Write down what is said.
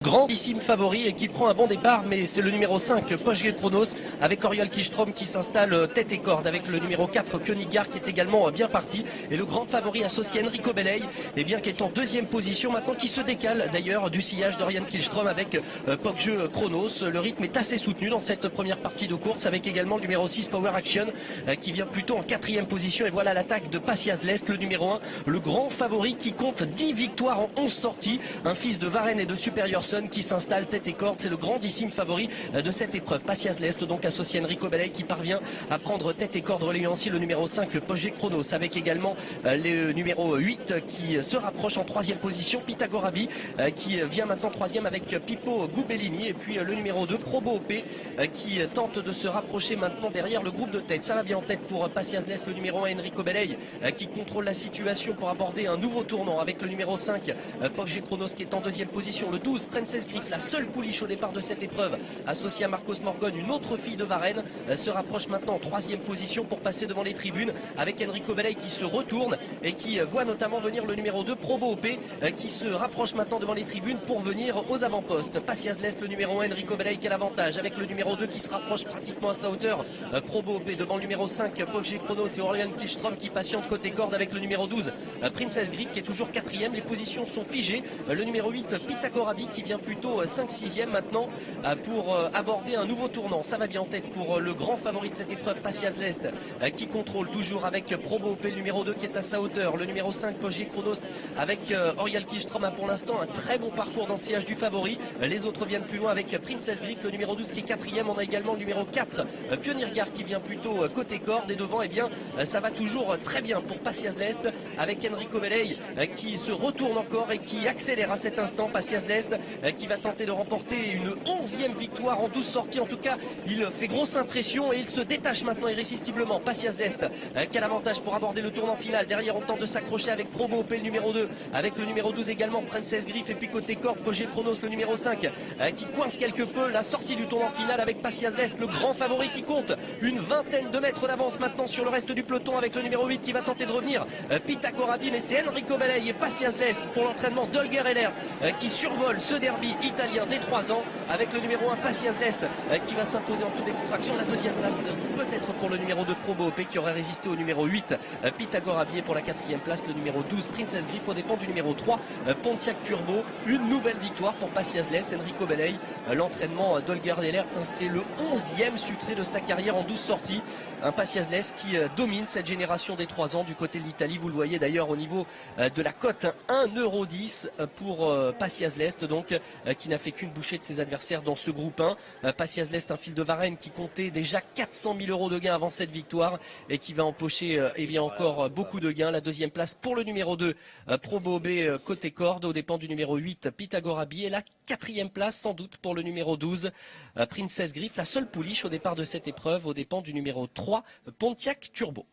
grandissime favori et qui prend un bon départ, mais c'est le numéro 5, Poche Chronos, avec Oriol Kijstrom qui s'installe tête et corde, avec le numéro 4, Koenigsegg qui est également bien parti, et le grand favori associé Enrico Belley, et bien qui est en deuxième position maintenant, qui se décale d'ailleurs du sillage d'Oriol Kijstrom avec Poche Chronos. Le rythme est assez soutenu dans cette première partie de course, avec également le numéro 6, Power Action, qui vient plutôt en quatrième position, et voilà l'attaque de Pasias Lest, le numéro 1, le grand favori qui compte 10 victoires en 11 sorties, un fils de Varenne et de Superior Sun qui s'installe tête et corde, c'est le grandissime favori de cette épreuve. Pasias Lest donc associé à Enrico Belley qui parvient à prendre tête et corde, relayant ainsi le numéro 5, Poche Chronos, avec également le numéro 8 qui se rapproche en troisième position, Pythagorabi qui vient maintenant troisième avec Pippo Gubellini, et puis le numéro 2, Probo OP qui tente de se rapprocher maintenant derrière le groupe de tête. Ça va bien en tête pour Pasias Lest, le numéro 1, Enrico Belley qui contrôle la situation pour aborder un nouveau tournant avec le numéro 5, Poche Chronos qui est en deuxième position, le 12, Princess Griff, la seule pouliche au départ de cette épreuve, associée à Marcos Morgon, une autre fille de Varenne, se rapproche maintenant en troisième position pour passer devant les tribunes, avec Enrico Belley qui se retourne et qui voit notamment venir le numéro 2, Probo OP, qui se rapproche maintenant devant les tribunes pour venir aux avant-postes. Pasias Lest, le numéro 1, Enrico Belley qui a l'avantage, avec le numéro 2 qui se rapproche pratiquement à sa hauteur, Probo OP devant le numéro 5, Poche Chronos, et Oriol Kijstrom qui patiente côté corde avec le numéro 12, Princess Griff qui est toujours quatrième. Les positions sont figées, le numéro 8, Pythagorabi qui vient plutôt 5-6e maintenant pour aborder un nouveau tournant. Ça va bien en tête pour le grand favori de cette épreuve, Pasias Lest, qui contrôle toujours avec Probo OP, le numéro 2 qui est à sa hauteur, le numéro 5, Poche Chronos, avec Oriol Kijstrom a pour l'instant un très bon parcours dans le sillage du favori. Les autres viennent plus loin avec Princess Griff, le numéro 12 qui est quatrième. On a également le numéro 4, Koenigsegg qui vient plutôt côté corde, et devant, eh bien, ça va toujours très bien pour Pasias Lest, avec Enrico Belley qui se retourne encore et qui accélère à cet instant. Pasias Lest qui va tenter de remporter une 11e victoire en 12 sorties. En tout cas, il fait grosse impression et il se détache maintenant irrésistiblement. Pasias Lest qui a l'avantage pour aborder le tournant final. Derrière, on tente de s'accrocher avec Probo OP, le numéro 2, avec le numéro 12 également, Princess Griff, et puis côté corde, Poche Chronos, le numéro 5, qui coince quelque peu la sortie du tournant final avec Pasias Lest, le grand favori qui compte une vingtaine de mètres d'avance maintenant sur le reste du peloton, avec le numéro 8 qui va tenter de revenir, Pythagorabi, mais c'est Enrico Belley et Pasias Lest pour l'entraînement d'Holger Heller qui survole ce derby italien des 3 ans, avec le numéro 1, Pasias Lest qui va s'imposer en toute décontraction. La deuxième place peut-être pour le numéro 2, Probo OP, qui aurait résisté au numéro 8, Pythagorabi, et pour la quatrième place le numéro 12, Princess Griff, au dépend du numéro 3, Pontiac Turbo. Une nouvelle victoire pour Pasias Lest, Enrico Belley, l'entraînement d'Holger Heller, c'est le 11e succès de sa carrière en 12 sorties. Un Pasias Lest qui domine cette génération des 3 ans du côté de l'Italie. Vous le voyez d'ailleurs au niveau de la cote, 1,10 € pour Pasias Lest, donc qui n'a fait qu'une bouchée de ses adversaires dans ce groupe 1. Pasias Lest, un fil de Varenne qui comptait déjà 400 000 € de gains avant cette victoire et qui va empocher eh bien encore beaucoup de gains. La deuxième place pour le numéro 2, Probo OP côté corde, aux dépens du numéro 8, Pythagorabi, et la quatrième place sans doute pour le numéro 12, Princess Griff, la seule pouliche au départ de cette épreuve, aux dépens du numéro 3, Pontiac Turbo.